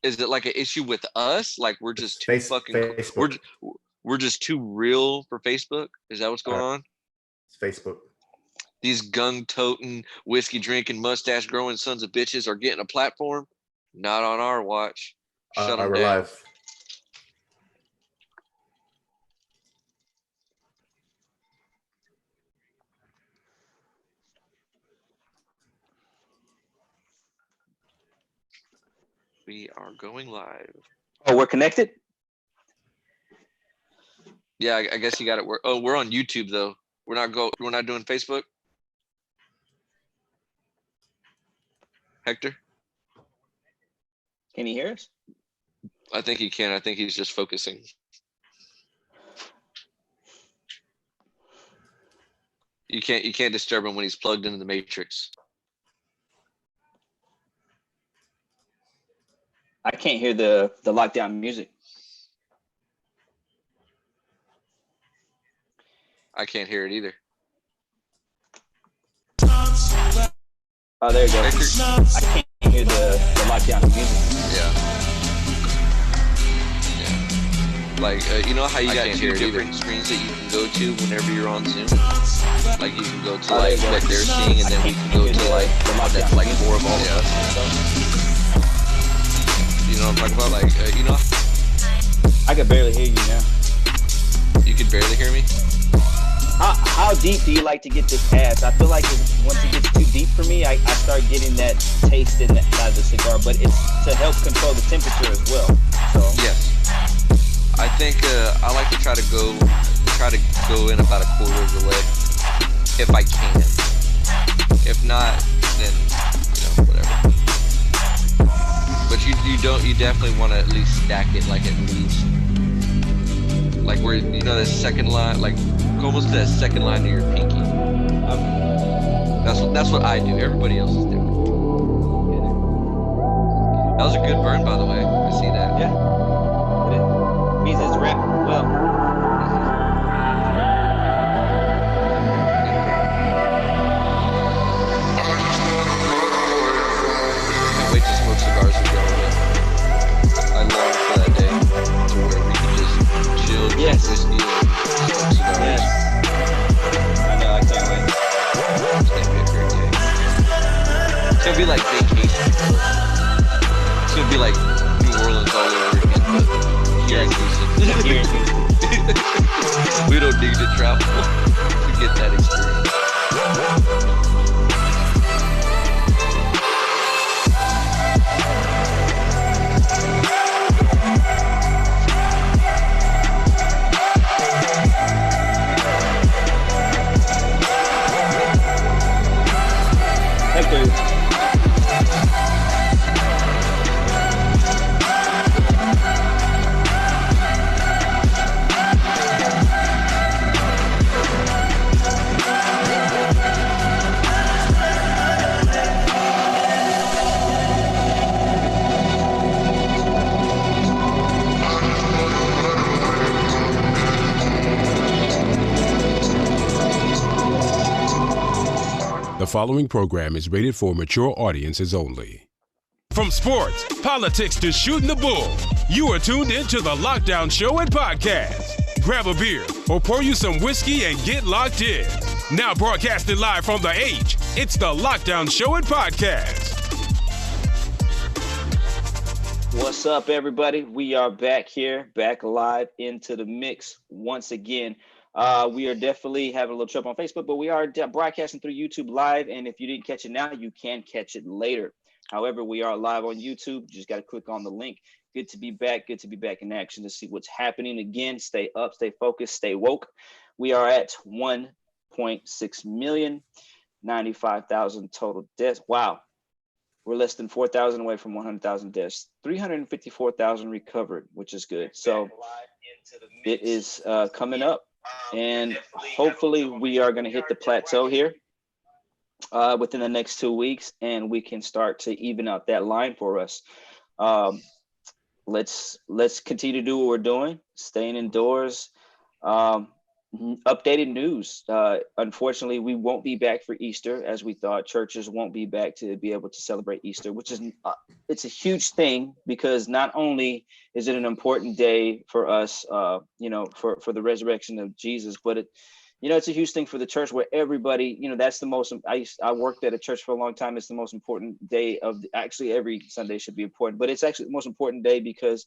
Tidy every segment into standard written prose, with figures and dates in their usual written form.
Is it like an issue with us? Like we're It's just too fucking Facebook. we're just too real for Facebook? Is that what's going on? It's Facebook. These gung toting, whiskey drinking, mustache growing sons of bitches are getting a platform? Not on our watch. Shut them We're down. live. We are going live. Oh, we're connected? Yeah, I guess you got it. We're on YouTube though. We're not doing Facebook. Hector? Can you hear us? I think he can. I think he's just focusing. You can't disturb him when he's plugged into the matrix. I can't hear the lockdown music. I can't hear it either. Oh, there you go. Hector? I can't hear the lockdown music. Yeah. Like, you know how you got two different screens that you can go to whenever you're on Zoom? Like, you can go to, like, what they're seeing, and then we can go to, like, that's, like, more of all of us and stuff. You know what I'm talking about? Like, you know? I can barely hear you now. You can barely hear me? How deep do you like to get this ass? I feel like once it gets too deep for me, I start getting that taste in the side of the cigar, but it's to help control the temperature as well. So yes. I think I like to try to go in about a quarter of the way if I can. If not, then whatever. But you definitely want to at least stack it like at least like where the second line, like almost that second line to your pinky. That's what I do. Everybody else is different. That was a good burn, by the way. I see that. Yeah. It means it's wrapped well. Can't wait to smoke cigars with y'all. I long for that day to where we can just chill, drink whiskey, and smoke cigars. Yes. I know. I can't wait. It's gonna be a great day. It's gonna be like vacation. It's gonna be like New Orleans all over again, but here in Houston. We don't need to travel to get that experience. Hector. The following program is rated for mature audiences only. From sports, politics to shooting the bull, you are tuned in to the Lockdown Show and Podcast. Grab a beer or pour you some whiskey and get locked in. Now broadcasting live from the H, it's the Lockdown Show and Podcast. What's up, everybody? We are back here, back live into the mix once again. We are definitely having a little trouble on Facebook, but we are broadcasting through YouTube live. And if you didn't catch it now, you can catch it later. However, we are live on YouTube. You just got to click on the link. Good to be back. Good to be back in action to see what's happening again. Stay up, stay focused, stay woke. We are at 1.6 million, 95,000 total deaths. Wow. We're less than 4,000 away from 100,000 deaths. 354,000 recovered, which is good. So it is coming up. And hopefully we are going to hit the plateau here within the next 2 weeks, and we can start to even out that line for us. Let's continue to do what we're doing, staying indoors. updated news. Unfortunately, we won't be back for Easter as we thought. Churches won't be back to be able to celebrate Easter, which is it's a huge thing because not only is it an important day for us, for the resurrection of Jesus, but it's a huge thing for the church where everybody, that's the most. I worked at a church for a long time. It's the most important day actually every Sunday should be important, but it's actually the most important day because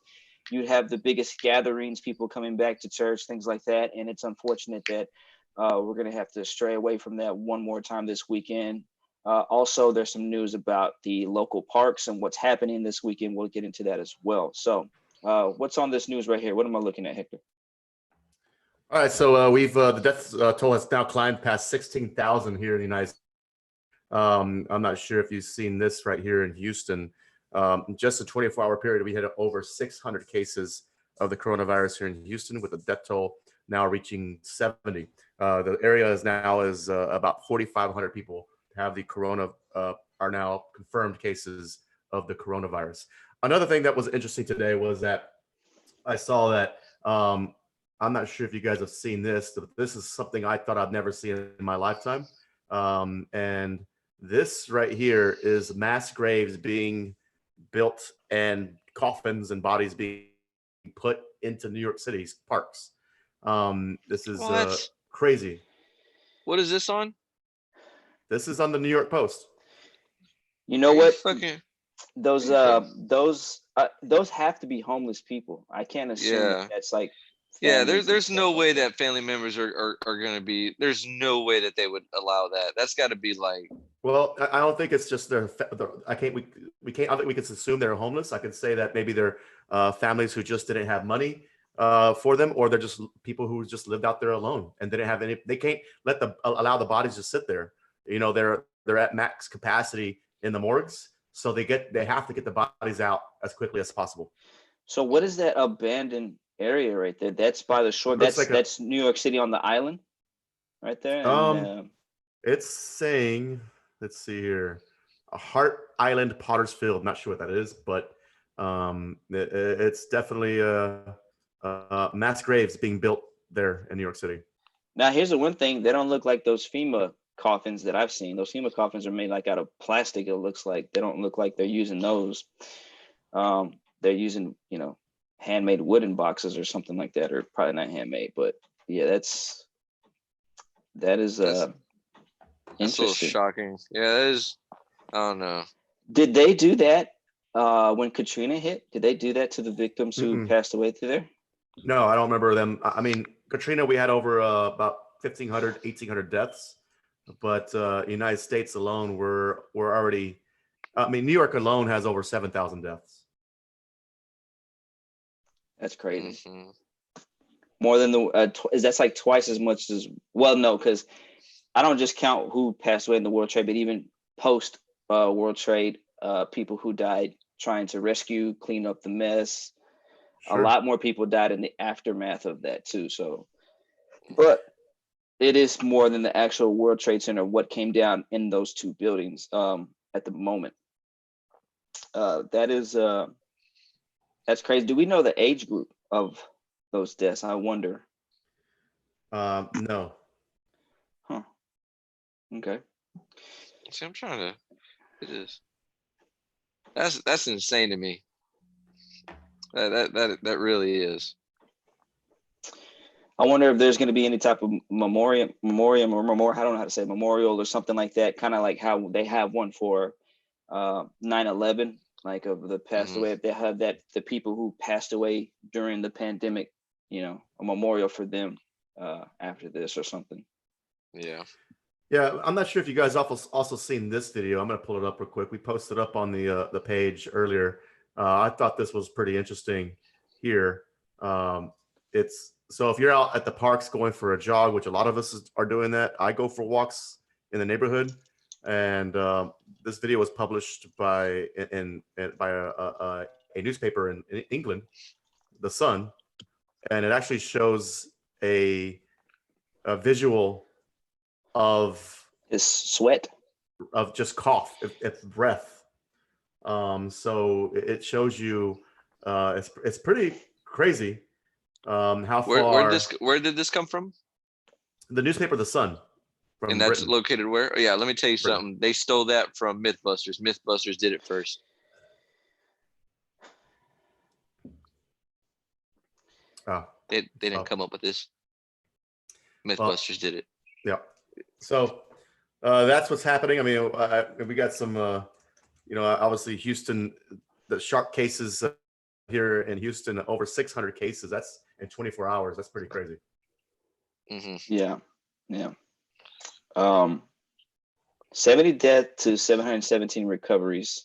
you'd have the biggest gatherings, people coming back to church, things like that. And it's unfortunate that we're going to have to stray away from that one more time this weekend. Also, there's some news about the local parks and what's happening this weekend. We'll get into that as well. So what's on this news right here? What am I looking at, Hector? All right, so we've the death toll has now climbed past 16,000 here in the United States. I'm not sure if you've seen this right here in Houston. Just a 24-hour period, we had over 600 cases of the coronavirus here in Houston, with the death toll now reaching 70. The area is now about 4,500 people have the corona, are now confirmed cases of the coronavirus. Another thing that was interesting today was that I saw that, I'm not sure if you guys have seen this, but this is something I thought I'd never seen in my lifetime. And this right here is mass graves being built and coffins and bodies being put into New York City's parks. This is crazy. What is this on? This is on the New York Post. You know what? Fucking... Those have to be homeless people. I can't assume that's like. Yeah, there's no way that family members are going to be. There's no way that they would allow that. That's got to be like. Well, I don't think it's just we can't. I don't think we can assume they're homeless. I could say that maybe they're families who just didn't have money for them, or they're just people who just lived out there alone and didn't have any. They can't allow the bodies to sit there. They're at max capacity in the morgues, so they have to get the bodies out as quickly as possible. So what is that abandoned area right there? That's by the shore. That's New York City on the island, right there. And, it's saying, let's see here, a Hart Island, Potter's Field. Not sure what that is, but it's definitely mass graves being built there in New York City. Now, here's the one thing: they don't look like those FEMA coffins that I've seen. Those FEMA coffins are made like out of plastic. It looks like they don't look like they're using those. They're using, handmade wooden boxes or something like that, or probably not handmade, but yeah, that is that's interesting. A little shocking. Yeah, that is. I don't know. Did they do that when Katrina hit? Did they do that to the victims who passed away through there? No, I don't remember them. I mean, Katrina, we had over about 1,500, 1,800 deaths, but United States alone we're already. I mean, New York alone has over 7,000 deaths. That's crazy. Mm-hmm. More than that's like twice as much as, well, no, because I don't just count who passed away in the World Trade, but even post World Trade, people who died trying to rescue, clean up the mess. Sure. A lot more people died in the aftermath of that too. So, but it is more than the actual World Trade Center, what came down in those two buildings at the moment. That's crazy. Do we know the age group of those deaths? I wonder. No. Huh. Okay. See, I'm trying to. It is. That's insane to me. That really is. I wonder if there's going to be any type of memorial. I don't know how to say memorial or something like that. Kind of like how they have one for 9/11. Like of the passed away, if they have that, the people who passed away during the pandemic, a memorial for them after this or something. Yeah. Yeah, I'm not sure if you guys also seen this video. I'm gonna pull it up real quick. We posted up on the page earlier. I thought this was pretty interesting here. It's so if you're out at the parks going for a jog, which a lot of us are doing that. I go for walks in the neighborhood. And this video was published by a newspaper in England, The Sun, and it actually shows a visual of his sweat, of just cough, it's breath. So it shows you it's pretty crazy how far. Where did this come from? The newspaper, The Sun, from And that's Britain. located where? Oh, yeah, let me tell you Britain. something. They stole that from Mythbusters. Mythbusters did it first. Oh, They Oh. didn't come up with this. Mythbusters did it. yeah. So that's what's happening. I mean, we got some, obviously Houston, the shark cases here in Houston, over 600 cases. That's in 24 hours. That's pretty crazy. Hmm. Yeah. 70 deaths to 717 recoveries.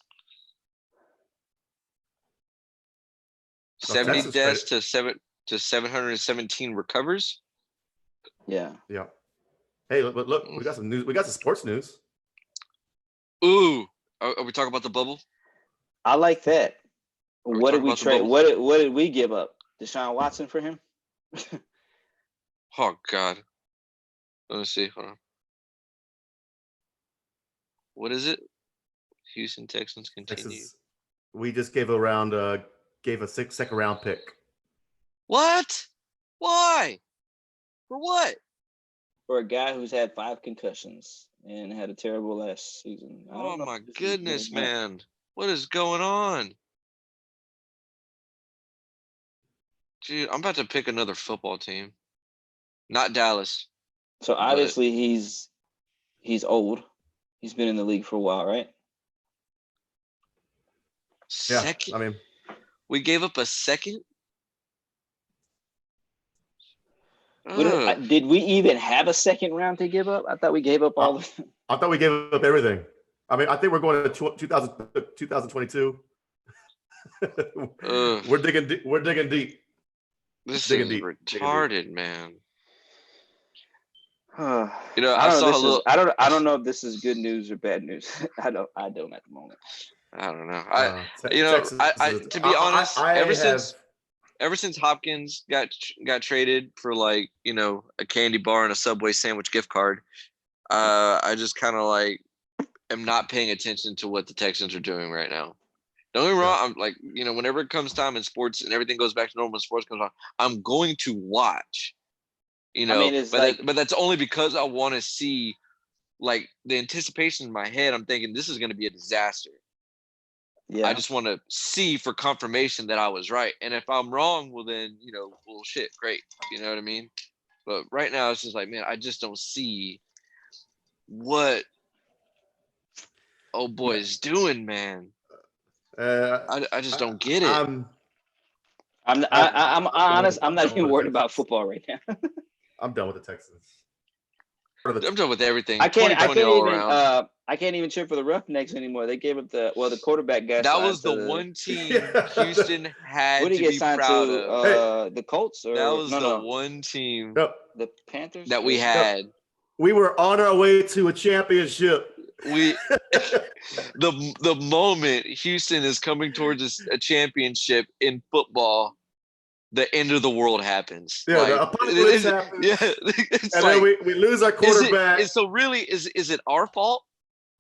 70 Texas deaths credit. to 717 recovers. Yeah. Yeah. Hey, look, we got some news. We got some sports news. Ooh, are we talking about the bubble? I like that. we What did talking we about the trade? bubble? What did we give up? Deshaun Watson for him? Oh God. Let me see. Hold on. What is it? Houston Texans continue. Texas. We just gave a 6th round pick. What? Why? For what? For a guy who's had 5 concussions and had a terrible last season. I Oh don't know my if this is goodness, good or not. man. What is going on? Dude, I'm about to pick another football team. Not Dallas. So obviously he's old. He's been in the league for a while, right? Yeah. Second. I mean, We gave up a second? Did we even have a second round to give up? I thought we gave up all of them. I thought we gave up everything. I mean, I think we're going to 2022. We're digging deep. We're digging deep. This Digging is deep. retarded, man. You know, I don't know if this is good news or bad news. I don't at the moment. I don't know. Texas To be honest, ever since Hopkins got traded for a candy bar and a Subway sandwich gift card, I just kind of am not paying attention to what the Texans are doing right now. Don't get me wrong. I'm whenever it comes time in sports and everything goes back to normal, sports comes on, I'm going to watch. But that's only because I want to see, the anticipation in my head. I'm thinking this is going to be a disaster. Yeah. I just want to see for confirmation that I was right. And if I'm wrong, well then, well shit, great. You know what I mean? But right now it's just man, I just don't see what old boy is doing, man. I just don't get it. I'm honest. I'm not even worried about football right now. I'm done with the Texans. I'm done with everything. I can't even cheer for the Roughnecks anymore. They gave up the quarterback guy. That was the one team Houston had to be proud of. The Colts? Or that was the one team. The Panthers that we had. We were on our way to a championship. The moment Houston is coming towards a championship in football, the end of the world happens. Yeah, the apocalypse happens. Yeah, and then we lose our quarterback. So really, is it our fault?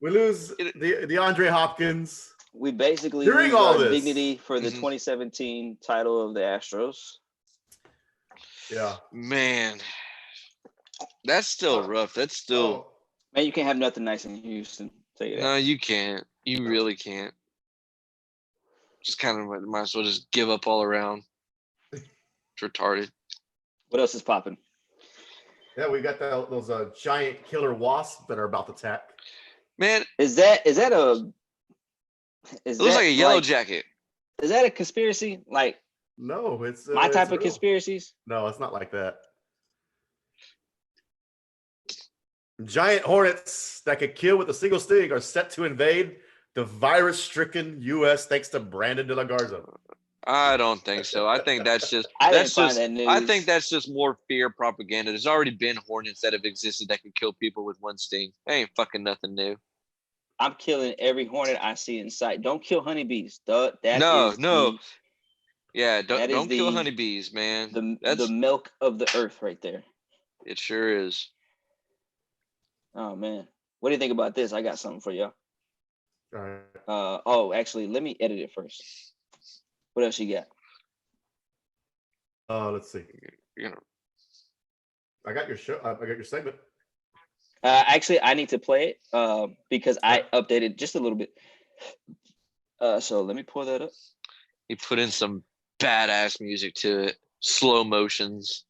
We lose the DeAndre Hopkins. We basically lose our dignity for the 2017 title of the Astros. Yeah, man, that's still rough. That's still. Man, you can't have nothing nice in Houston. No, you can't. You really can't. Just kind of might as well just give up all around. It's retarded. What else is popping? Yeah, we got those giant killer wasps that are about to attack. Man, it looks like a yellow jacket. Is that a conspiracy? No, it's my type of conspiracies. No, it's not like that. Giant hornets that could kill with a single sting are set to invade the virus-stricken U.S. thanks to Brandon De La Garza. I don't think so. I think that's just I think that's just more fear propaganda. There's already been hornets that have existed that can kill people with one sting. That ain't fucking nothing new. I'm killing every hornet I see in sight. Don't kill honeybees. No. Yeah, don't kill honeybees, man. That's the milk of the earth right there. It sure is. Oh man, what do you think about this? I got something for y'all. All right. Actually, let me edit it first. What else you got? Let's see. I got your show. I got your segment. Actually, I need to play it because I updated just a little bit. So let me pull that up. He put in some badass music to it, slow motions.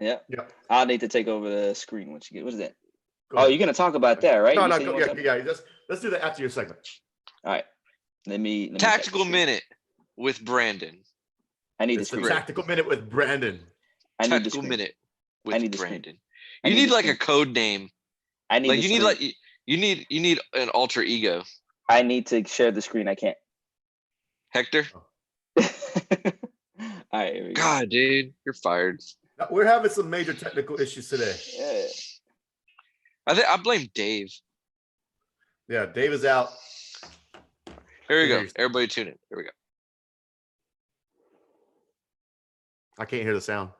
Yeah. Yep. I'll need to take over the screen once you get. What is that? Go Oh, ahead. you're gonna talk about that, right? No, You no, said you go, want yeah, to- yeah. Let's do that after your segment. All right. Let me Tactical check the screen. minute with Brandon. I need It's the the screen. tactical minute with Brandon. I need the Tactical screen. minute I with need the screen. Brandon. I You need need the like a screen. code name. I need Like the you need screen. like you need an alter ego. I need to share the screen. I can't. Hector. All right. Here we go. God, dude, you're fired. We're having some major technical issues today. Yeah. I blame Dave. Yeah, Dave is out. Here we go. Here's- Everybody tune in. Here we go. I can't hear the sound.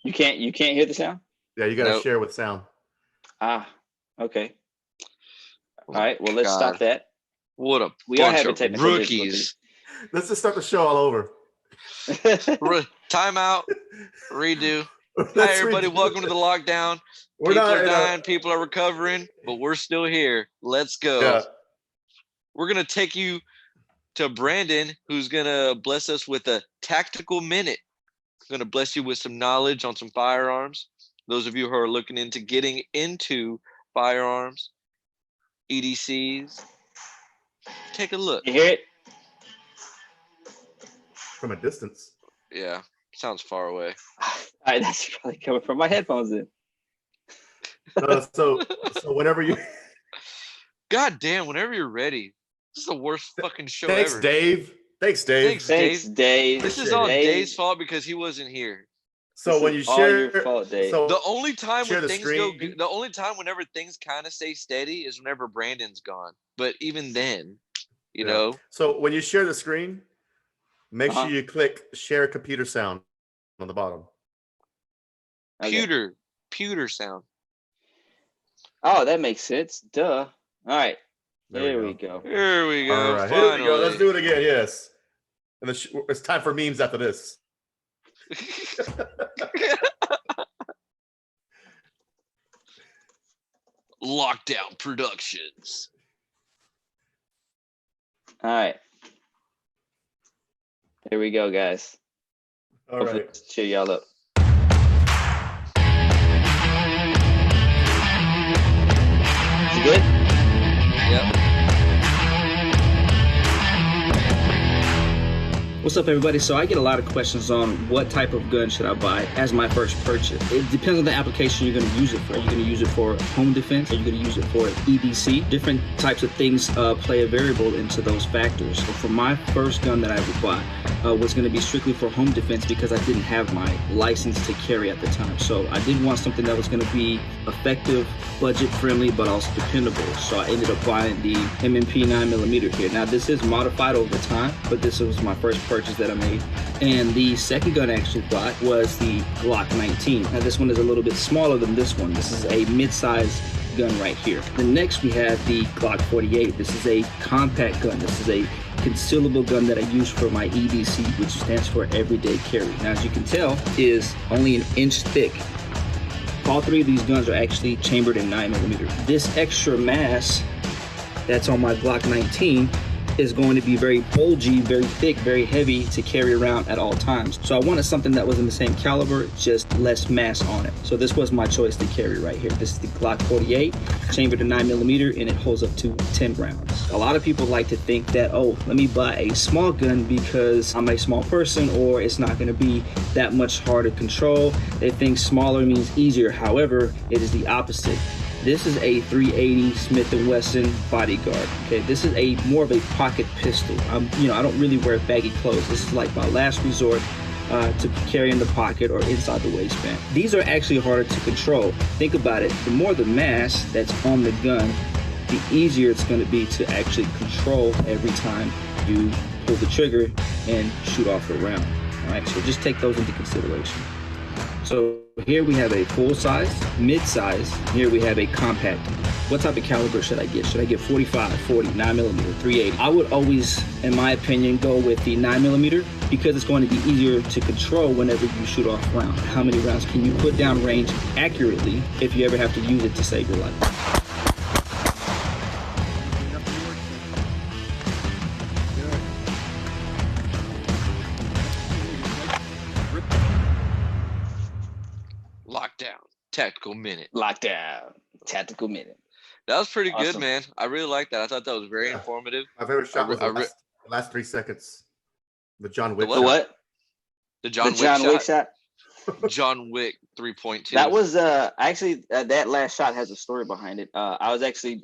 You can't hear the sound? Yeah, you got to Nope. share with sound. Ah, okay. Oh All right. Well, let's God. stop that. What a We are bunch having of technical rookies. Let's just start the show all over. Timeout. Redo. Let's Hi, everybody. redo Welcome to it. the lockdown. We're People not are in a- dying. People are recovering, but we're still here. Let's go. Yeah. We're going to take you to Brandon, who's going to bless us with a tactical minute. Going to bless you with some knowledge on some firearms. Those of you who are looking into getting into firearms, EDCs, take a look. You hear it? From a distance. Yeah, sounds far away. All right. That's probably coming from my headphones then. So whenever you God damn, whenever you're ready. This is the worst fucking show thanks, ever. Dave. Thanks, Dave. Thanks. Thanks, Dave. This is Appreciate all Dave. Dave's fault because he wasn't here. So This when is you all share, your fault, Dave. so The only time Share when the things go screen. the only time whenever things kind of stay steady is whenever Brandon's gone. But even then, you Yeah. know, so when you share the screen, make Uh-huh. sure you click share computer sound on the bottom. Okay. pewter sound. Oh, that makes sense. Duh. All right. There There we we go. Here we go. All right, here we go. Let's finally. do it again. Yes. And it's time for memes after this. Lockdown Productions. All right. Here we go, guys. All Hopefully right. cheer y'all up. Is it good? Yep. What's up, everybody? So I get a lot of questions on what type of gun should I buy as my first purchase. It depends on the application you're going to use it for. Are you going to use it for home defense? Are you going to use it for EDC? Different types of things play a variable into those factors. So for my first gun that I would buy was going to be strictly for home defense because I didn't have my license to carry at the time. So I did want something that was going to be effective, budget friendly, but also dependable. So I ended up buying the M&P 9mm here. Now this is modified over time, but this was my first purchase that I made. And the second gun I actually bought was the Glock 19. Now this one is a little bit smaller than this one. This is a mid-size gun right here. Then next we have the Glock 48. This is a compact gun. This is a concealable gun that I use for my EDC, which stands for everyday carry. Now as you can tell, is only an inch thick. All three of these guns are actually chambered in 9mm. This extra mass that's on my Glock 19 is going to be very bulgy, very thick, very heavy to carry around at all times. So I wanted something that was in the same caliber, just less mass on it. So this was my choice to carry right here. This is the Glock 48, chambered in 9mm, and it holds up to 10 rounds. A lot of people like to think that, oh, let me buy a small gun because I'm a small person or it's not gonna be that much harder to control. They think smaller means easier. However, it is the opposite. This is a 380 Smith & Wesson Bodyguard. Okay, this is a more of a pocket pistol. I don't really wear baggy clothes. This is like my last resort to carry in the pocket or inside the waistband. These are actually harder to control. Think about it. The more the mass that's on the gun, the easier it's going to be to actually control every time you pull the trigger and shoot off a round. All right, so just take those into consideration. So here we have a full size, mid size. Here we have a compact what type of caliber should I get? Should I get 45, 40, 9mm, 380? I would always, in my opinion, go with the 9mm because it's going to be easier to control whenever you shoot off round. How many rounds can you put down range accurately if you ever have to use it to save your life? Lockdown. Tactical minute. Lockdown. Tactical minute. That was pretty good, Awesome. man. I really liked that. I thought that was very informative. My favorite shot was I the re- last 3 seconds. The John Wick. what? The what? The John, The John Wick Wick shot. shot. John Wick 3.2. That was actually that last shot has a story behind it. I was actually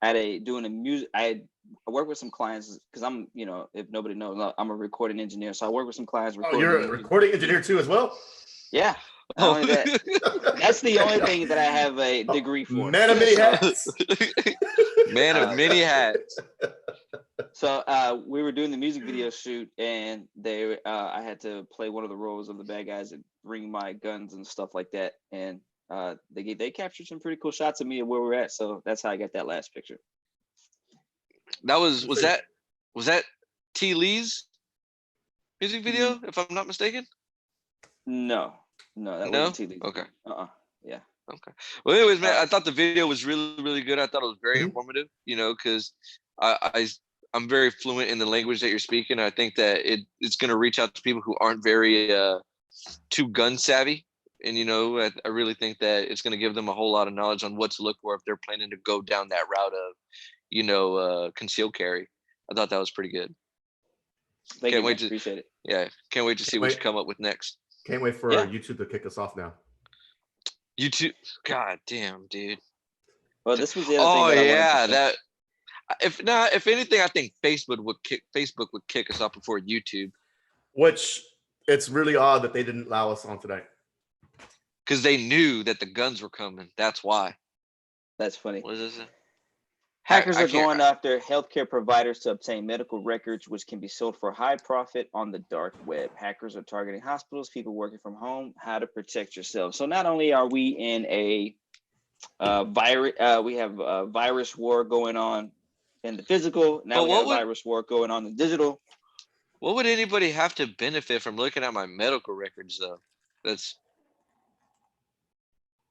doing a music. I work with some clients because I'm, if nobody knows, I'm a recording engineer. So I work with some clients. Oh, you're a music. recording engineer too as well? Yeah. Not only that, that's the only thing that I have a degree for. Man of many hats. Man of many hats. So we were doing the music video shoot, and I had to play one of the roles of the bad guys and bring my guns and stuff like that. And they captured some pretty cool shots of me and where we're at. So that's how I got that last picture. That was that T. Lee's music video, if I'm not mistaken? No, that No? wasn't TV. Okay. Yeah. Okay. Well, anyways, man, I thought the video was really, really good. I thought it was very informative, because I'm very fluent in the language that you're speaking. I think that it's going to reach out to people who aren't very too gun savvy. And, I really think that it's going to give them a whole lot of knowledge on what to look for if they're planning to go down that route of, concealed carry. I thought that was pretty good. Thank Can't you. wait to Appreciate it. Yeah. Can't wait to see what you come up with next. Can't wait for Yeah. YouTube to kick us off now. YouTube. God damn, dude. Well, this was the other Oh thing. yeah, if anything, I think Facebook would kick us off before YouTube, Which it's really odd that they didn't allow us on tonight. because they knew that the guns were coming. That's why. That's funny. What is this? Hackers I are can't- going after healthcare providers to obtain medical records, which can be sold for high profit on the dark web. Hackers are targeting hospitals, people working from home. How to protect yourself. So not only are we in a virus, we have a virus war going on in the physical. Now we have a virus war going on in the digital. What would anybody have to benefit from looking at my medical records, though? That's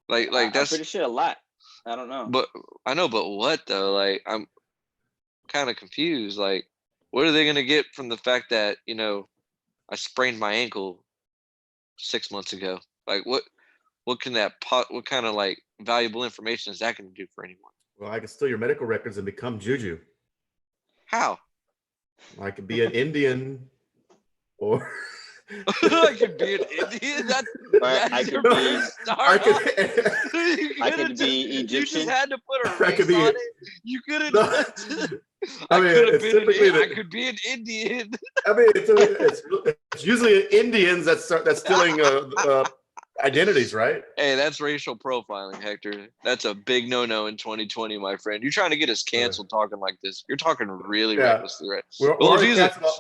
like I'm that's. pretty sure a lot. I don't know. But I know, but what though? Like, I'm kind of confused. Like, what are they gonna get from the fact that I sprained my ankle 6 months ago? Like, what can what kind of like valuable information is that gonna do for anyone? Well, I can steal your medical records and become Juju. How? I could be an Indian or I could be an Indian. I That's your could be- first start. I could I could be You Egyptian. just had to put a I could race be- on it. You could have. No. I I mean, could have it's been. typically I the- could be an Indian. I mean, it's usually Indians that's stealing identities, right? Hey, that's racial profiling, Hector. That's a big no-no in 2020, my friend. You're trying to get us canceled talking like this. You're talking really Yeah. recklessly, right? We're Well, already if he's a- canceled.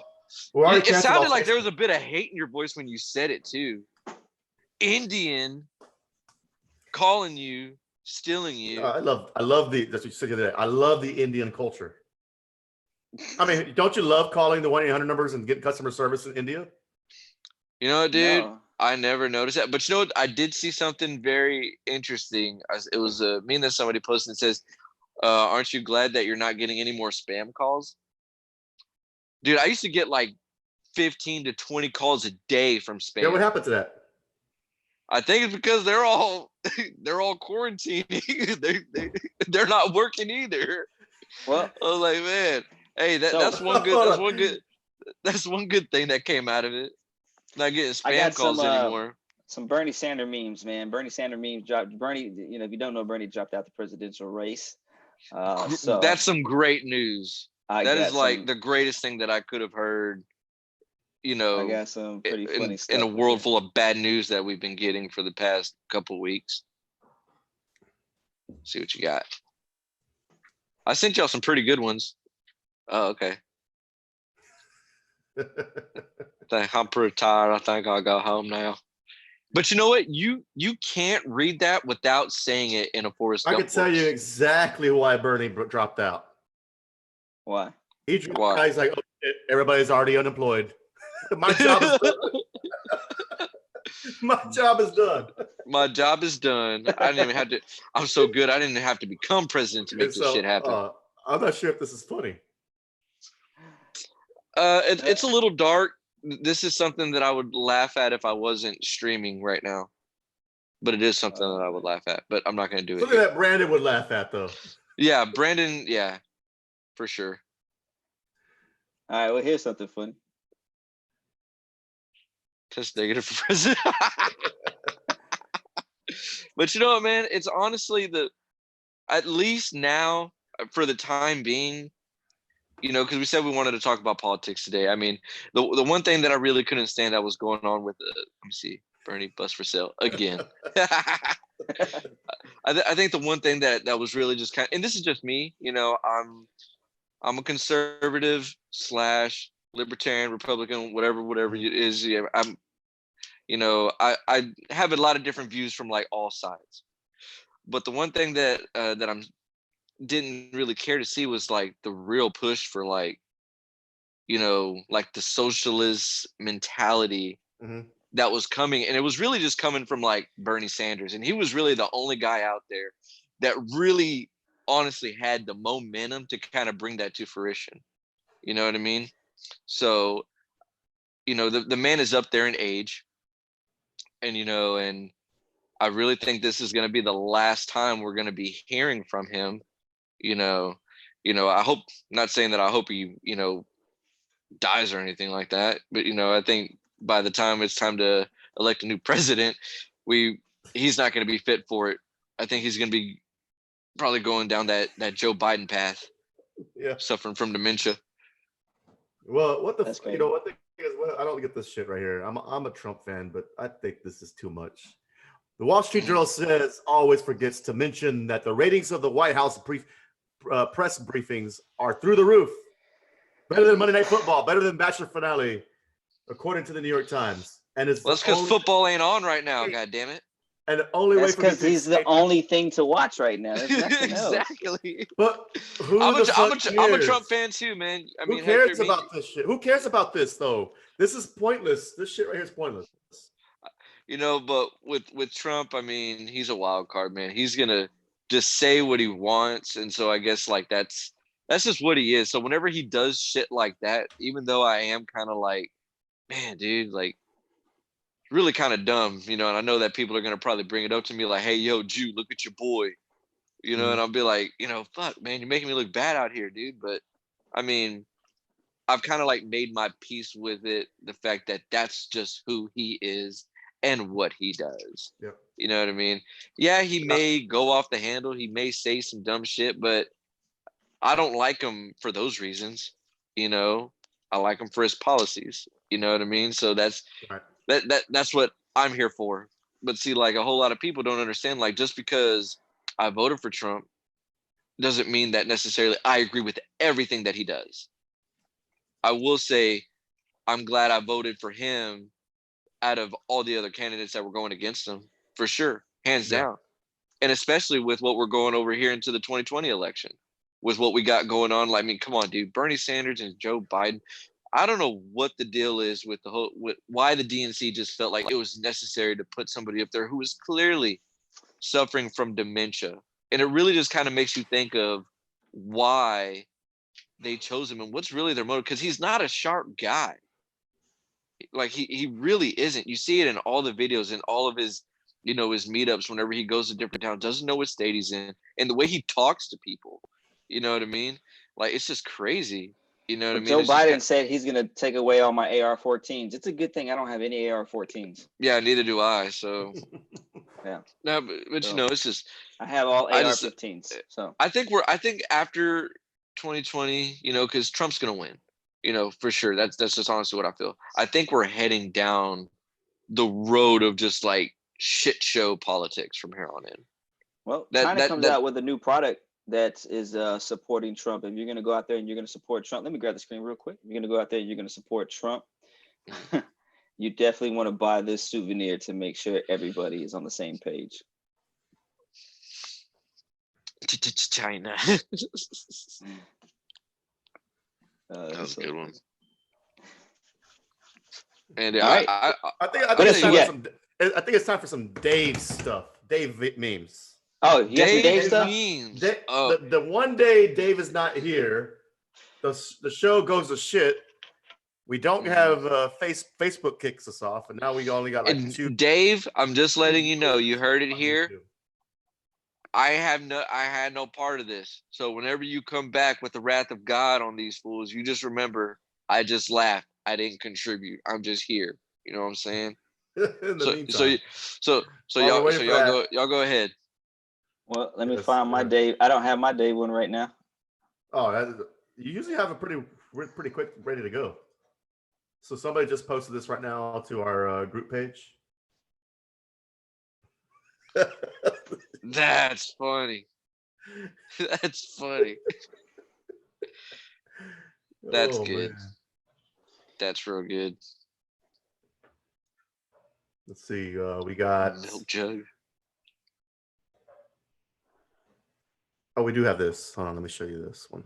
We're already It canceled sounded off like there Facebook. was a bit of hate in your voice when you said it too. Indian calling you, stealing you. I love that's what you said the other day. I love the Indian culture. I mean, don't you love calling the 1-800 numbers and getting customer service in India? You know what, dude? No. I never noticed that. But you know what? I did see something very interesting. It was a meme that somebody posted that says, aren't you glad that you're not getting any more spam calls? Dude, I used to get like 15 to 20 calls a day from spam. Yeah, what happened to that? I think it's because they're all quarantining. They're not working either. Well, I was like, man, hey, So- that's one good thing that came out of it. Not getting I got spam calls some, anymore. some Bernie Sanders memes, man. Bernie Sanders memes dropped. Bernie, if you don't know, Bernie dropped out the presidential race. So That's some great news. I That got is like some- the greatest thing that I could have heard, I got some pretty funny in stuff. a world full of bad news that we've been getting for the past couple weeks. See what you got. I sent y'all some pretty good ones. Oh, okay. I'm pretty tired. I think I'll go home now. But you know what? You can't read that without saying it in a Forrest I Gump can tell you voice. exactly why Bernie dropped out. Why? He dropped Why? out. He's like, oh, shit, everybody's already unemployed. My job is done. My job is done. My job is done. I didn't even have to. I'm so good. I didn't have to become president to make this shit happen. I'm not sure if this is funny. It's a little dark. This is something that I would laugh at if I wasn't streaming right now. But it is something that I would laugh at. But I'm not going to do it. Something that Brandon would laugh at, though. Yeah, Brandon. Yeah, for sure. All right, well, here's something funny. Test negative for president. But you know what, man? It's honestly at least now, for the time being, you know, because we said we wanted to talk about politics today. I mean, the one thing that I really couldn't stand that was going on with, let me see, Bernie bus for sale again. I think the one thing that was really just kind of, and this is just me, you know, I'm a conservative / libertarian, Republican, whatever it is. Yeah, I'm, you know, I have a lot of different views from like all sides. But the one thing that I didn't really care to see was like the real push for like, you know, like the socialist mentality that was coming. And it was really just coming from like Bernie Sanders. And he was really the only guy out there that really honestly had the momentum to kind of bring that to fruition. You know what I mean? So, you know, the man is up there in age. And, you know, and I really think this is going to be the last time we're going to be hearing from him. You know, I hope, not saying that I hope he, you know, dies or anything like that. But, you know, I think by the time it's time to elect a new president, he's not going to be fit for it. I think he's going to be probably going down that Joe Biden path. Yeah. Suffering from dementia. Well, That's you know, what the thing is, I don't get this shit right here. I'm a Trump fan, but I think this is too much. The Wall Street Journal always forgets to mention that the ratings of the White House press briefings are through the roof. Better than Monday Night Football, better than Bachelor Finale, according to the New York Times. And it's that's because football ain't on right now. God damn it! And the only That's way because he's the only thing to watch right now. There's nothing exactly. else. But I'm a Trump fan too, man. I mean, who cares about this shit? Who cares about this though? This is pointless. This shit right here is pointless. You know, but with Trump, I mean, he's a wild card, man. He's gonna just say what he wants, and so I guess like that's just what he is. So whenever he does shit like that, even though I am kind of like, man, dude, like really kind of dumb, you know, and I know that people are gonna probably bring it up to me like, hey, yo, Jew, look at your boy, you know, and I'll be like, you know, fuck, man, you're making me look bad out here, dude. But I mean, I've kind of like made my peace with it, the fact that that's just who he is and what he does. Yep. You know what I mean? Yeah, he may go off the handle, he may say some dumb shit, but I don't like him for those reasons. You know, I like him for his policies. You know what I mean? So that's right. That's what I'm here for. But see, like a whole lot of people don't understand, like just because I voted for Trump doesn't mean that necessarily I agree with everything that he does. I will say I'm glad I voted for him out of all the other candidates that were going against him, for sure, hands down. And especially with what we're going over here into the 2020 election, with what we got going on. Like, I mean, come on, dude, Bernie Sanders and Joe Biden. I don't know what the deal is with why the DNC just felt like it was necessary to put somebody up there who was clearly suffering from dementia. And it really just kind of makes you think of why they chose him and what's really their motive, because he's not a sharp guy. Like he really isn't. You see it in all the videos and all of his, you know, his meetups whenever he goes to different towns, doesn't know what state he's in, and the way he talks to people, you know what I mean? Like, it's just crazy. You know what I mean? Joe Biden said he's going to take away all my AR-14s. It's a good thing I don't have any AR-14s. Yeah, neither do I. So, yeah. No, but so, you know, it's just I have all AR-15s. So I think after 2020, you know, because Trump's going to win, you know, for sure. That's just honestly what I feel. I think we're heading down the road of just like shit show politics from here on in. Well, China comes out with a new product that is supporting Trump. If you're going to go out there and you're going to support Trump, let me grab the screen real quick. You're going to go out there and you're going to support Trump. You definitely want to buy this souvenir to make sure everybody is on the same page. China. That was a good one. And All right. I think What else you got? I think it's time for some Dave stuff. Dave memes. Oh, you got some Dave Dave stuff? memes. The one day Dave is not here, the show goes to shit. We don't have Facebook kicks us off, and now we only got like And 2. Dave, I'm just letting you know. You heard it here. I had no part of this. So whenever you come back with the wrath of God on these fools, you just remember I just laughed. I didn't contribute. I'm just here. You know what I'm saying? So y'all go ahead. Well, let me find my Dave. I don't have my Dave one right now. Oh, you usually have a pretty quick ready to go. So somebody just posted this right now to our group page. That's funny. That's funny. That's good. Man. That's real good. Let's see. We got Milk jug. Oh, we do have this. Hold on, let me show you this one.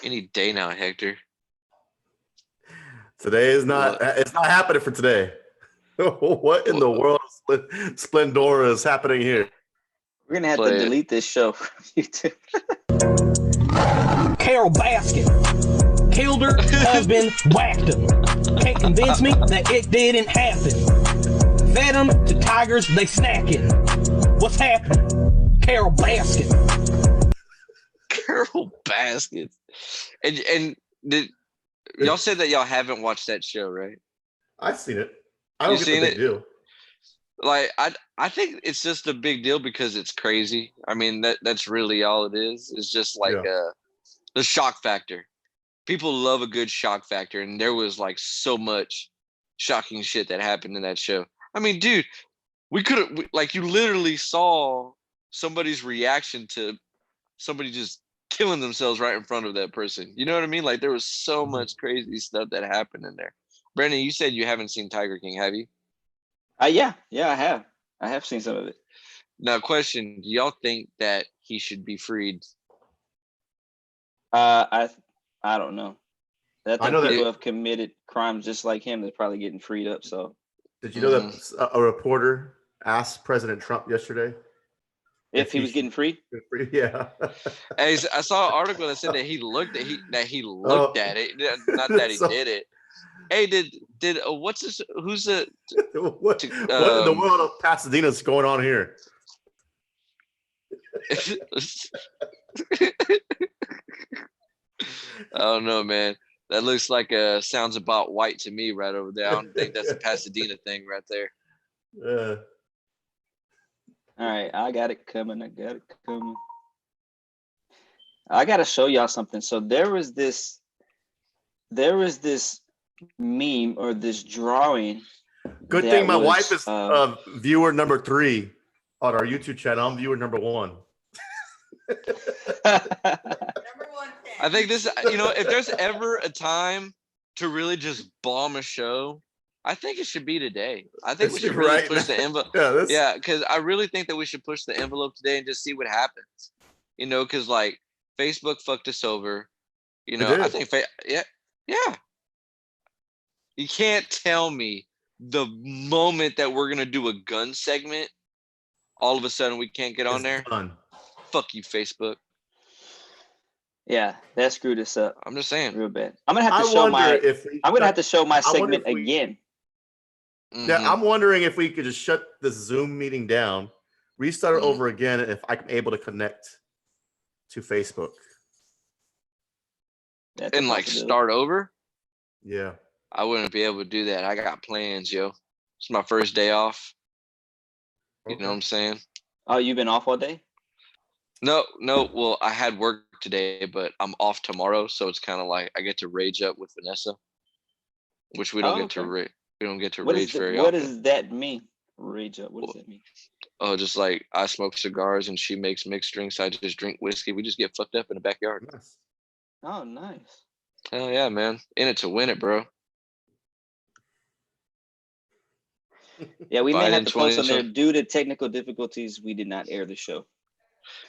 Any day now, Hector. Today is not. It's not happening for today. What in the world of Splendora is happening here? We're gonna have to delete this show from YouTube. Carol Baskin killed her husband, whacked him. Can't convince me that it didn't happen. Fed them to tigers, they snacking. What's happening? Carol Baskin. Carol Baskin. And did y'all said that y'all haven't watched that show, right? I've seen it. I don't get the big deal. Like I think it's just a big deal because it's crazy. I mean that's really all it is. It's just like the shock factor. People love a good shock factor, and there was like so much shocking shit that happened in that show. I mean, dude, you literally saw somebody's reaction to somebody just killing themselves right in front of that person. You know what I mean? Like there was so much crazy stuff that happened in there. Brandon, you said you haven't seen Tiger King, have you? Yeah, I have. I have seen some of it. Now, question: do y'all think that he should be freed? I don't know. I know people have committed crimes just like him. They're probably getting freed up. So, did you know that a reporter asked President Trump yesterday if he was getting free? Yeah. Hey, I saw an article that said that he looked at it, not that he did it. Hey, did what's this? Who's the what in the world of Pasadena's going on here? I don't know, man. That looks like sounds about white to me right over there. I don't think that's a Pasadena thing right there. All right, I got it coming. I got to show y'all something. So there was this meme or this drawing. Good thing my wife is viewer number 3 on our YouTube channel. I'm viewer number 1. I think this, if there's ever a time to really just bomb a show, I think it should be today. I think we should really push the envelope. Yeah, because I really think that we should push the envelope today and just see what happens. Because like Facebook fucked us over. I think, yeah. You can't tell me the moment that we're gonna do a gun segment, all of a sudden we can't get on there. Done. Fuck you, Facebook. Yeah, that screwed us up. I'm just saying, real bad. I'm gonna have to show my. I'm gonna have to show my segment again. Yeah, I'm wondering if we could just shut this Zoom meeting down, restart it over again, and if I'm able to connect to Facebook. And like start over? Yeah. I wouldn't be able to do that. I got plans, yo. It's my first day off. You know what I'm saying? Oh, you've been off all day? No. Well, I had work today, but I'm off tomorrow, so it's kind of like I get to rage up with Vanessa, which we don't get to. We don't get to rage very often. What does that mean? Rage up. What does that mean? oh, just like I smoke cigars and she makes mixed drinks. I just drink whiskey. We just get fucked up in the backyard. Nice. Oh, nice. Hell yeah, man. In it to win it, bro. Yeah, we may Biden have to post on 20 there due to technical difficulties. We did not air the show.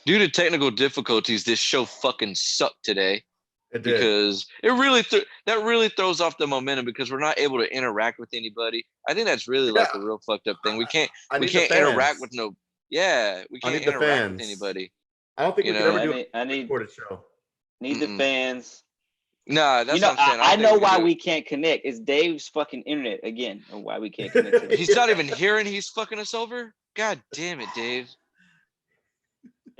Due to technical difficulties, this show fucking sucked today. It did. Because it really that really throws off the momentum because we're not able to interact with anybody. I think that's really like a real fucked up thing. We can't I need the interact fans. with we can't need the interact with fans. anybody. I don't think You we know, could ever do I a need recorded show. the fans. Nah, that's You know, what I'm saying. I don't know think why could do we can't connect. It's Dave's fucking internet again, and why we can't connect to it. this. He's not even hearing he's fucking us over. God damn it, Dave.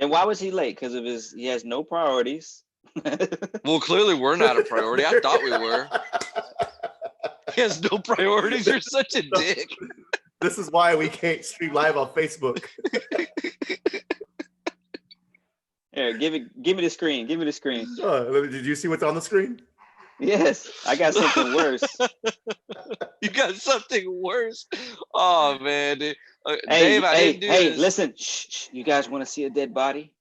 And why was he late? Because of he has no priorities. Well, clearly we're not a priority. I thought we were. He has no priorities. You're such a dick. This is why we can't stream live on Facebook. Here, give me the screen. Give me the screen. Did you see what's on the screen? Yes, I got something worse. You got something worse. Oh man, dude. Hey, Dave, I didn't do this. listen. Shh. You guys want to see a dead body?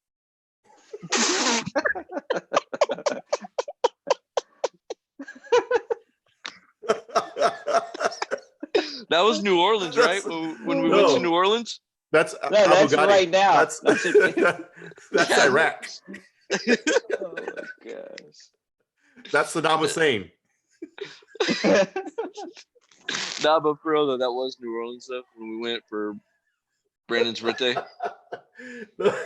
That was New Orleans, right? When we went to New Orleans. That's No, that's Abu Ghraib. right now. That's Iraq. Oh my gosh. That's Saddam Hussein. Nah, but for real though, that was New Orleans though when we went for Brandon's birthday. That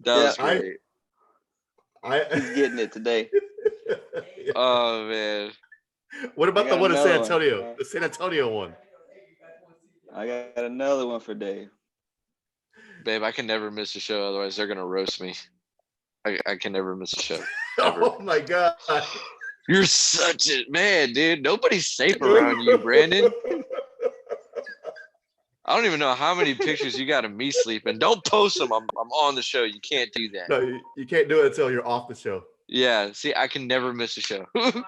was great. He's getting it today. Oh man. What about the one in another San one. Antonio? The San Antonio one. I got another one for Dave. Babe, I can never miss a show, otherwise they're gonna roast me. I can never miss a show. Ever. Oh my god. You're such a man, dude. Nobody's safe around you, Brandon. I don't even know how many pictures you got of me sleeping. Don't post them. I'm on the show. You can't do that. No, you can't do it until you're off the show. Yeah, see, I can never miss a show. Dude,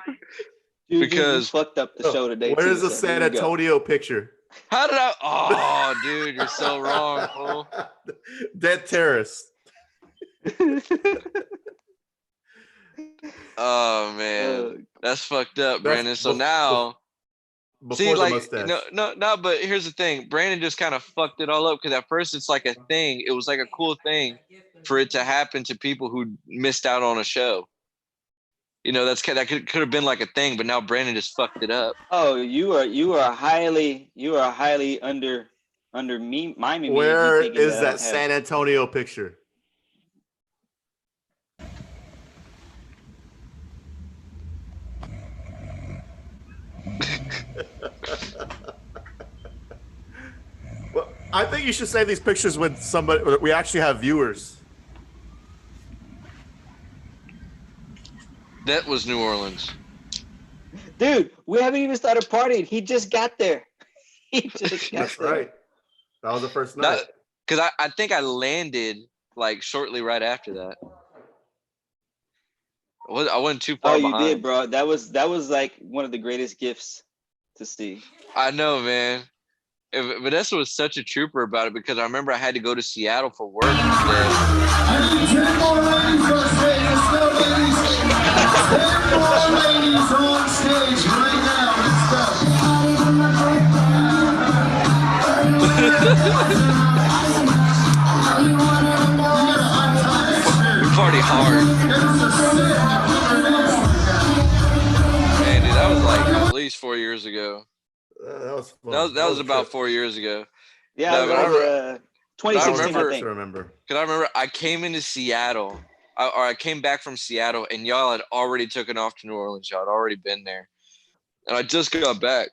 Because- you fucked up the show today. Where too, is the so San here we go. Antonio picture? How did I? Oh, dude, you're so wrong, fool. Dead terrorist. Oh man, that's fucked up, Brandon. So bef- now, Before see, the like, mustache. no. But here's the thing: Brandon just kind of fucked it all up because at first it's like a thing. It was like a cool thing for it to happen to people who missed out on a show. You know, that could have been like a thing, but now Brandon just fucked it up. Oh, you are highly under me miming me. Where thinking is I that don't have- San Antonio picture? Well, I think you should save these pictures when we actually have viewers. That was New Orleans. Dude, we haven't even started partying. He just got there. He just got That's there. right. That was the first night. Because I think I landed like shortly right after that. I wasn't too far Oh, you behind. did, bro. That was like one of the greatest gifts to see. I know, man. Vanessa was such a trooper about it because I remember I had to go to Seattle for work instead. We party hard. Man, dude, that was like at least 4 years ago. That was fun. That was about trip. 4 years ago. Yeah, No, it but I was 2016, remember- I think. I remember. Because I remember I came into Seattle, I came back from Seattle, and y'all had already taken off to New Orleans. Y'all had already been there. And I just got back.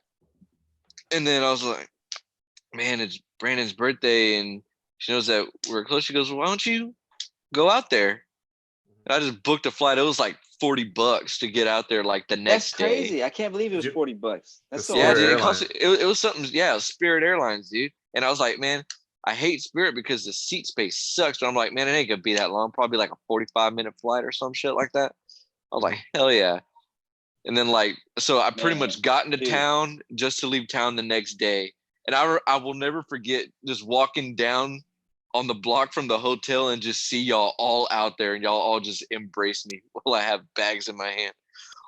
And then I was like, man, it's Brandon's birthday, and she knows that we're close. She goes, why don't you go out there? And I just booked a flight. It was like $40 to get out there like the That's next day. crazy. I can't believe it was You- $40. That's so Yeah, Yeah, awesome. dude, Airlines. it was something. Yeah, it was Spirit Airlines, dude. And I was like, man, I hate Spirit because the seat space sucks. But I'm like, man, it ain't gonna be that long. Probably like a 45-minute flight or some shit like that. I was like, hell yeah. And then like, so I pretty Man, much got into dude. town just to leave town the next day. And I will never forget just walking down on the block from the hotel and just see y'all all out there and y'all all just embrace me while I have bags in my hand.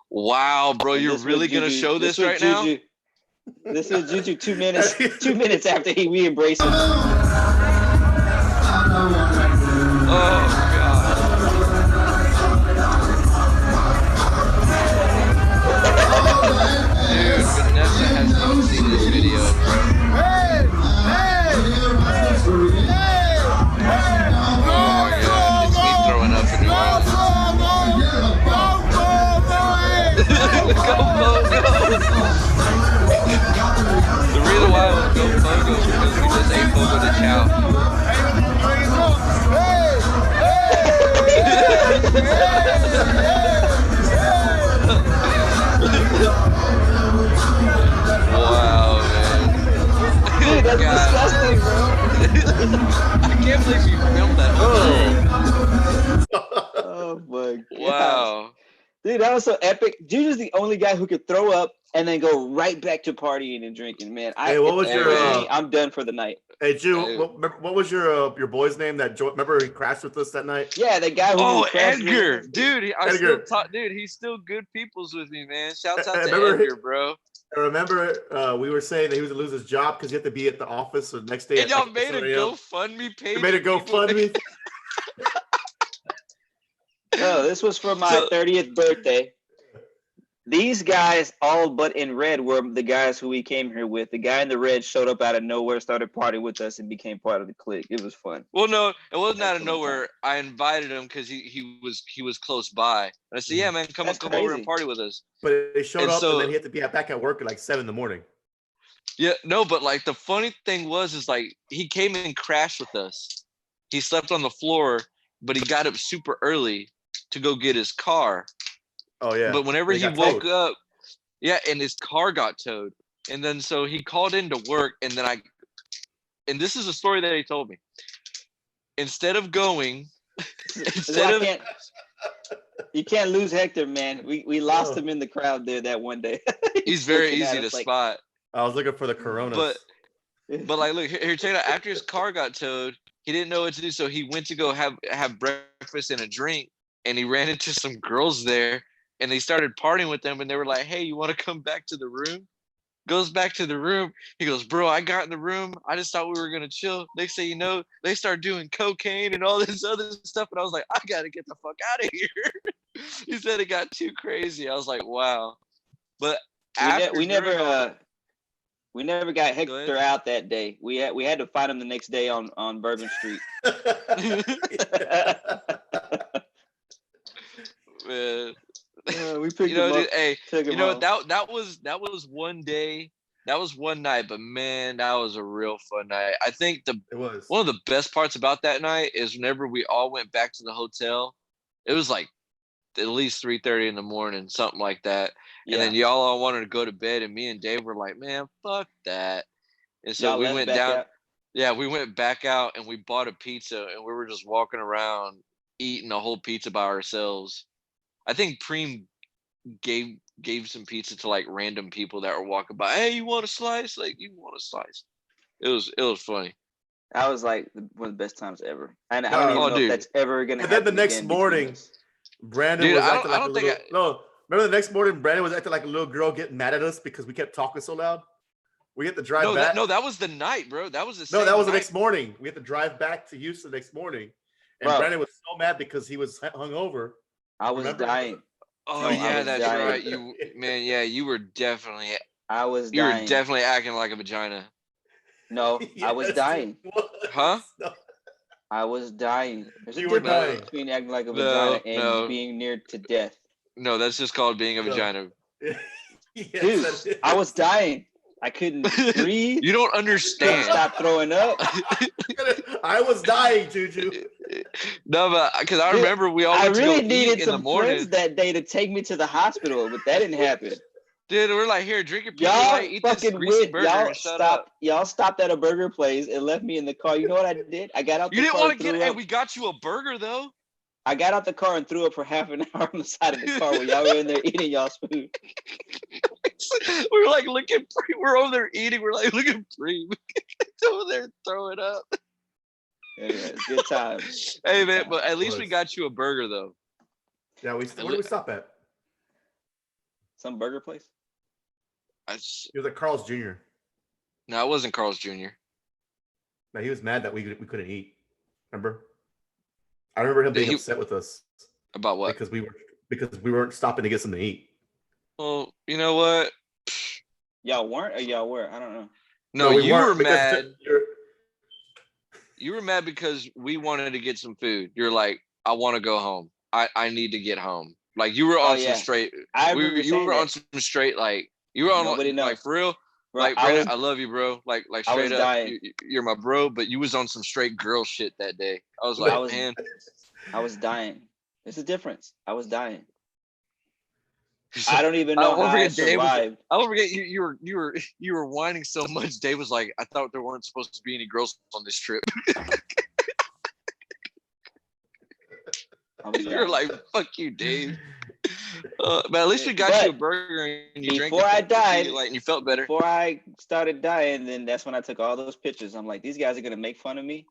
Wow, bro, And you're this was really gonna Juju- show this was right now? Juju. This is Juju 2 minutes. 2 minutes after we embrace him. Oh god. Dude, Vanessa hasn't even seen this video, bro. Oh my god, it's me throwing up in New Orleans. Go Fogo! The reason why it was Go Fogo is because we just ate Fogo de Chao. Wow, man. Dude, that's disgusting, bro. I can't believe you filmed that whole thing. Oh my god. Wow. Dude, that was so epic. Juju's the only guy who could throw up and then go right back to partying and drinking. Man, Hey, what was if your, it was me, I'm done for the night. Hey, Jew, Hey. what was your boy's name that remember he crashed with us that night? Yeah, the guy who Oh, crashed with- Edgar, dude, I still Edgar. talk, dude. He's still good peoples with me, man. Shouts out to Remember- Edgar, bro. I remember we were saying that he was gonna lose his job because he had to be at the office the next day. And at y'all like made a 7 a.m. GoFundMe page. We made a GoFundMe. No, this was for my 30th birthday. These guys, all but in red, were the guys who we came here with. The guy in the red showed up out of nowhere, started partying with us, and became part of the clique. It was fun. Well, no, it wasn't out of Excellent nowhere. I invited him because he was close by. And I said, "Yeah, man, come That's over and crazy. party with us." But they showed And up so- and then he had to be back at work at like 7 a.m. Yeah, no, but like the funny thing is like he came and crashed with us. He slept on the floor, but he got up super early to go get his car. Oh yeah. But whenever They he got woke towed. up, yeah, and his car got towed. And then so he called into work, and then and this is a story that he told me. Instead of going, You can't lose Hector, man. We lost No. him in the crowd there that one day. he's very looking at easy to us like- spot. I was looking for the Coronas. But like, look here, check it out. After his car got towed, he didn't know what to do, so he went to go have breakfast and a drink, and he ran into some girls there, and they started partying with them, and they were like, "Hey, you want to come back to the room?" Goes back to the room. He goes, "Bro, I got in the room. I just thought we were gonna chill. Next thing you know, they start doing cocaine and all this other stuff, and I was like, I gotta get the fuck out of here." He said it got too crazy. I was like, wow. But we never got Go Hector ahead. out that day. We had to find him the next day on Bourbon Street. Man, We picked you know, him dude, up. hey, Took him you know home. that was one day, that was one night, but man, that was a real fun night. I think It was. one of the best parts about that night is whenever we all went back to the hotel, it was like at least 3:30 in the morning, something like that. And then y'all all wanted to go to bed, and me and Dave were like, "Man, fuck that." And so Y'all we left went back down. out. Yeah, we went back out and we bought a pizza, and we were just walking around eating a whole pizza by ourselves. I think Preem gave some pizza to like random people that were walking by. Hey, you want a slice? Like, you want a slice? It was funny. That was like one of the best times ever. And I No, don't even oh, know dude. if that's ever gonna And happen. then the next again between morning, us. Brandon Dude, was I acting don't- like I a don't little. think No, remember the next morning, Brandon was acting like a little girl getting mad at us because we kept talking so loud. We had to drive No, back. that was the night, bro. That was the No, same that was the night. next morning. We had to drive back to Houston the next morning, and Bro. Brandon was so mad because he was hungover. I was Remember? dying. Oh No, I yeah, was that's dying. right. You man, yeah, you were definitely I was dying. acting like a vagina. No, I was Yes, dying. he was. Huh? No. I was dying. There's a You were difference dying. between acting like a No, vagina and no. being near to death. No, that's just called being a No. vagina. Yes, Dude, that is. I was dying. I couldn't breathe. You don't Couldn't understand. stop throwing up. I was dying, Juju. No, but because I Dude, remember we all I went to really go needed eat in the some morning. friends that day to take me to the hospital, but that didn't happen. Dude, we're like, here, drink your pizza, Y'all like, eat this fucking greasy went. burger Y'all and shut up. stopped. Y'all stopped at a burger place and left me in the car. You know what I did? I got out the You didn't car. want to and get. threw Hey, up. we got you a burger though. I got out the car and threw up for half an hour on the side of the car while y'all were in there eating y'all's food. We're like looking. We're over there eating. We're like looking Preem. Over there throwing up. Yeah, good time. Hey man, but at least we got you a burger though. Yeah, where did we stop at? Some burger place. It was at Carl's Jr. No, it wasn't Carl's Jr. No, he was mad that we couldn't eat. Remember? I remember him being upset with us About what? because we weren't stopping to get something to eat. Well, you know what? Y'all weren't or y'all were? I don't know. No, we you were weren't because mad. You were mad because we wanted to get some food. You're like, I want to go home. I need to get home. Like you were on some straight. You were on some straight like you were on like for real. Bro, like Brandon, I love you, bro. Like straight up, you're my bro. But you was on some straight girl shit that day. I was like, man, I was dying. There's a difference. I was dying. I don't even know how I survived. I won't forget you were whining so much. Dave was like, I thought there weren't supposed to be any girls on this trip. You're like, fuck you, Dave. But at least we got you a burger and you drank. Before I died, and you felt better. Before I started dying, then that's when I took all those pictures. I'm like, these guys are gonna make fun of me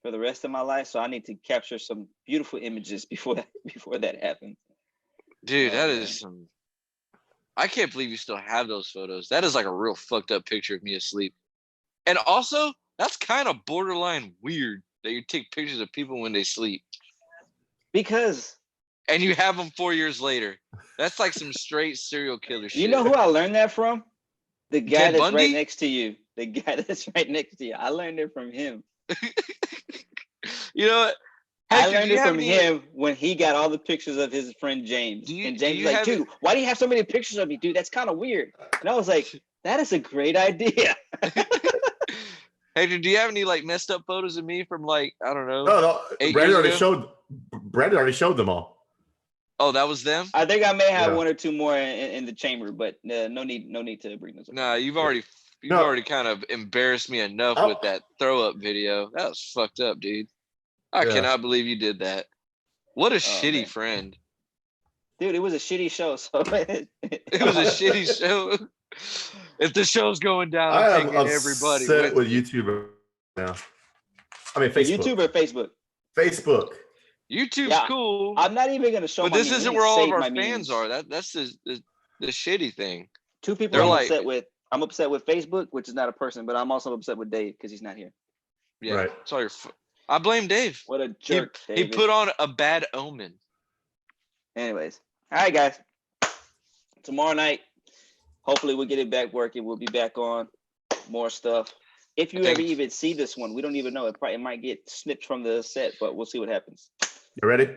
for the rest of my life, so I need to capture some beautiful images before that happens. Dude, that is some. I can't believe you still have those photos. That is like a real fucked up picture of me asleep. And also, that's kind of borderline weird that you take pictures of people when they sleep. Because. And you have them 4 years later. That's like some straight serial killer shit. You know who I learned that from? The guy Ted that's Bundy? right next to you. The guy that's right next to you. I learned it from him. You know what? I learned it from him when he got all the pictures of his friend James. And James was like, dude, why do you have so many pictures of me, dude? That's kind of weird. And I was like, that is a great idea. Hey, dude, do you have any like messed up photos of me from like, I don't know? No. Brandon already showed them all. Oh, that was them? I think I may have one or two more in the chamber, but no need to bring those up. Nah, you've already kind of embarrassed me enough with that throw up video. That was fucked up, dude. I cannot believe you did that. What a shitty friend. Dude, it was a shitty show. So it was a shitty show. If the show's going down, I'm taking everybody with YouTube now. I mean, Facebook. YouTube or Facebook? Facebook. YouTube's cool. I'm not even gonna show. But this isn't where all of our fans are. That's the shitty thing. Two people I'm upset with. I'm upset with Facebook, which is not a person, but I'm also upset with Dave because he's not here. Yeah, right. It's all your. I blame Dave. What a jerk! He put on a bad omen. Anyways, all right, guys. Tomorrow night, hopefully we'll get it back working. We'll be back on more stuff. If you ever even see this one, we don't even know. It might get snipped from the set, but we'll see what happens. You ready?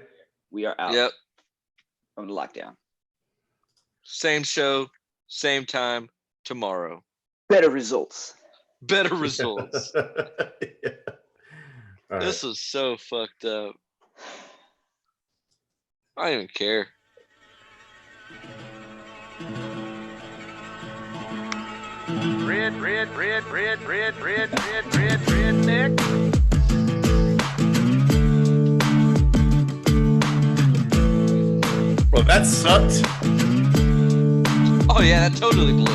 We are out. Yep. From the lockdown. Same show, same time tomorrow. Better results. Better results. Yeah. Right. This was so fucked up. I don't even care. Redneck. Well, that sucked. Oh yeah, that totally blew.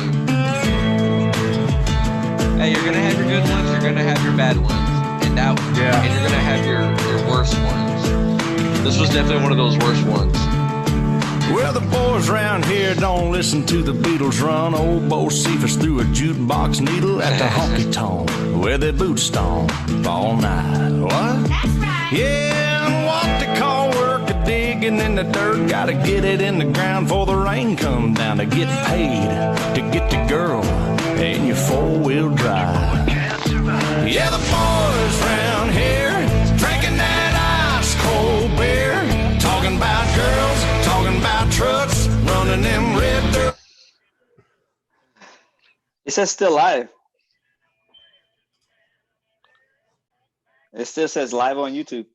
Hey, you're gonna have your good ones, you're gonna have your bad ones, and you're gonna have your worst ones. This was definitely one of those worst ones. Well, the boys around here don't listen to the Beatles run. Old Bo Cephas threw a jukebox needle at the honky tonk where they boot stomp all night. What? That's right. Yeah, and what they call work a digging in the dirt. Gotta get it in the ground before the rain come down to get paid to get the girl in your four-wheel drive. Yeah, the boys around here drinking that ice cold beer, talking about girls, talking about trucks, running them red dirt. It says still live. It still says live on YouTube.